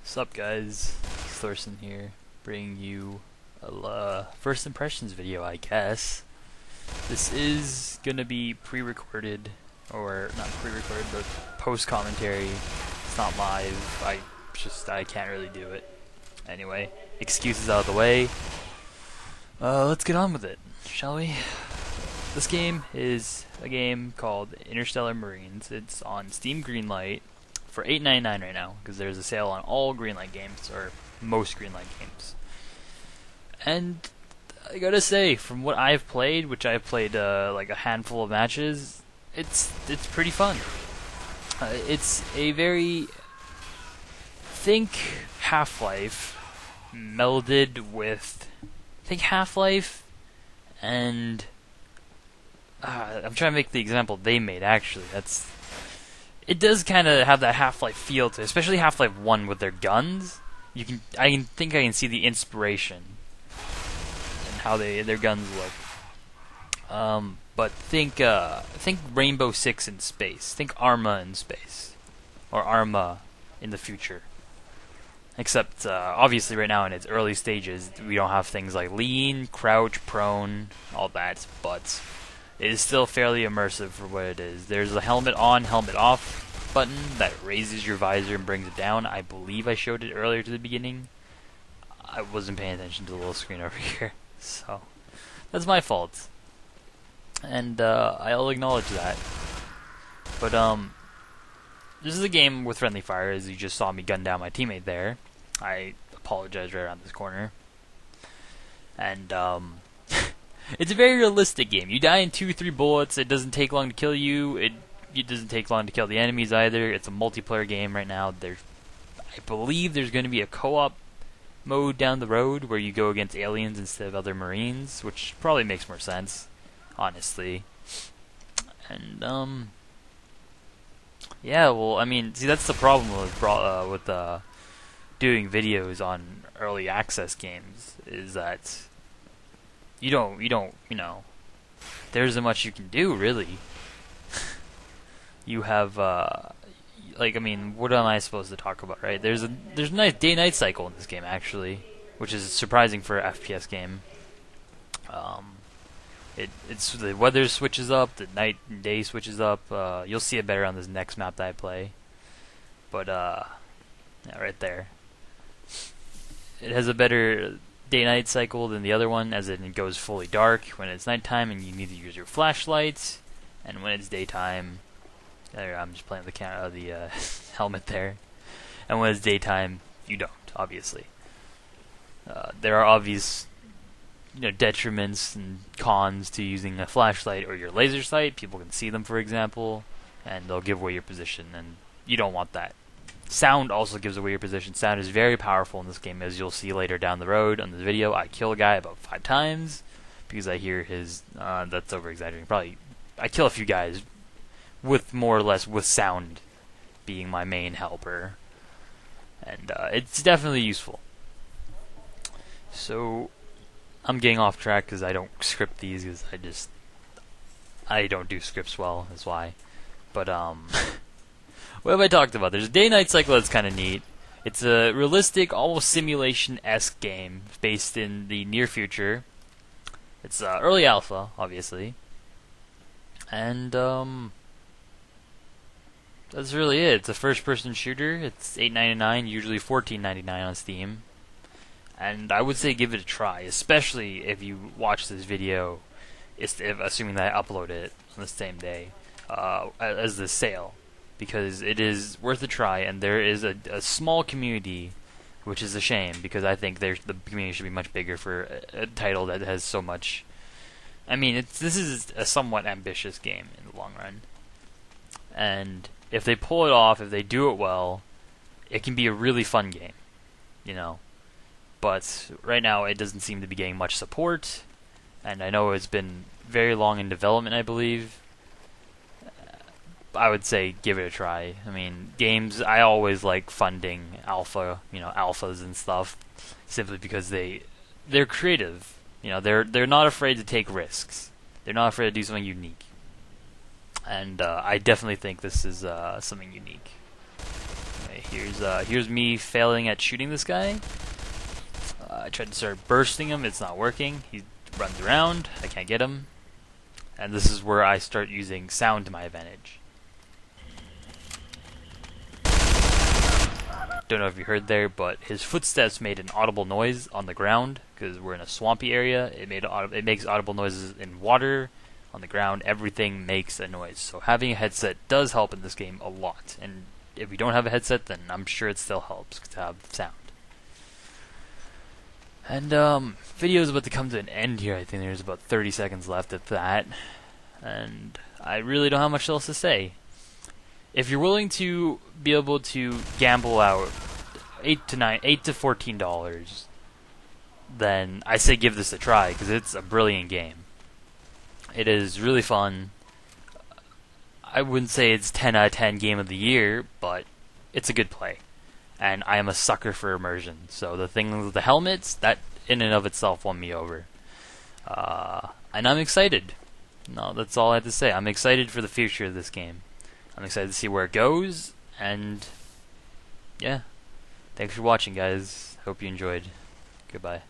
Sup guys, Thorson here, bringing you a first impressions video, I guess. This is gonna be pre-recorded, or not pre-recorded, but post-commentary. It's not live, I can't really do it. Anyway, excuses out of the way. Let's get on with it, shall we? This game is a game called Interstellar Marines. It's on Steam Greenlight for $8.99 right now, because there's a sale on all Greenlight games, or most Greenlight games. And I gotta say, from what I've played, which I've played like a handful of matches, it's pretty fun. It's a very think Half-Life melded with Half-Life and I'm trying to make the example they made. Actually, it does kind of have that Half-Life feel to it, especially Half-Life 1 with their guns. I can see the inspiration and how their guns look. But think Rainbow Six in space. Think Arma in space, or Arma in the future. Except obviously right now in its early stages, we don't have things like lean, crouch, prone, all that, but it is still fairly immersive for what it is. There's a helmet on, helmet off button that raises your visor and brings it down. I believe I showed it earlier to the beginning. I wasn't paying attention to the little screen over here, so that's my fault. And I'll acknowledge that. But this is a game with friendly fire, as you just saw me gun down my teammate there. I apologize right around this corner. And it's a very realistic game. You die in 2-3 bullets. It doesn't take long to kill you. It doesn't take long to kill the enemies either. It's a multiplayer game right now. I believe there's going to be a co-op mode down the road where you go against aliens instead of other Marines, which probably makes more sense, honestly. And yeah, well, I mean, see, that's the problem with doing videos on early access games, is that you know, there isn't much you can do, really. You have, like, I mean, what am I supposed to talk about, right? There's a nice day-night cycle in this game, actually, which is surprising for an FPS game. It's the weather switches up, the night and day switches up. You'll see it better on this next map that I play. But, yeah, right there. It has a better day-night cycle than the other one, as it goes fully dark when it's nighttime and you need to use your flashlights, and when it's daytime, I'm just playing the helmet there, and when it's daytime, you don't, obviously. There are obvious detriments and cons to using a flashlight or your laser sight. People can see them, for example, and they'll give away your position, and you don't want that. Sound also gives away your position. Sound is very powerful in this game, as you'll see later down the road on this video. I kill a guy about 5 times because I hear his. That's over exaggerating. Probably, I kill a few guys with more or less with sound being my main helper, and it's definitely useful. So I'm getting off track because I don't script these, because I don't do scripts well. That's why. But what have I talked about? There's a day-night cycle that's kind of neat. It's a realistic, almost simulation-esque game based in the near future. It's early alpha, obviously. And that's really it. It's a first-person shooter. It's $8.99, usually $14.99 on Steam. And I would say give it a try, especially if you watch this video, assuming that I upload it on the same day as the sale. Because it is worth a try, and there is a small community, which is a shame, because I think the community should be much bigger for a title that has so much. I mean, this is a somewhat ambitious game in the long run, and if they pull it off, if they do it well, it can be a really fun game, But right now, it doesn't seem to be getting much support, and I know it's been very long in development, I believe. I would say give it a try. I mean, games, I always like funding alphas and stuff, simply because they're creative. They're not afraid to take risks. They're not afraid to do something unique. And I definitely think this is something unique. Here's me failing at shooting this guy. I tried to start bursting him, it's not working. He runs around, I can't get him. And this is where I start using sound to my advantage. Don't know if you heard there, but his footsteps made an audible noise on the ground because we're in a swampy area. It makes audible noises in water, on the ground. Everything makes a noise. So having a headset does help in this game a lot. And if you don't have a headset, then I'm sure it still helps to have sound. And video is about to come to an end here. I think there's about 30 seconds left of that, and I really don't have much else to say. If you're willing to be able to gamble out $8 to $14, then I say give this a try because it's a brilliant game. It is really fun. I wouldn't say it's 10 out of 10 game of the year, but it's a good play. And I am a sucker for immersion. So the thing with the helmets, that in and of itself won me over. And I'm excited. No, that's all I have to say. I'm excited for the future of this game. I'm excited to see where it goes, and yeah. Thanks for watching, guys. Hope you enjoyed. Goodbye.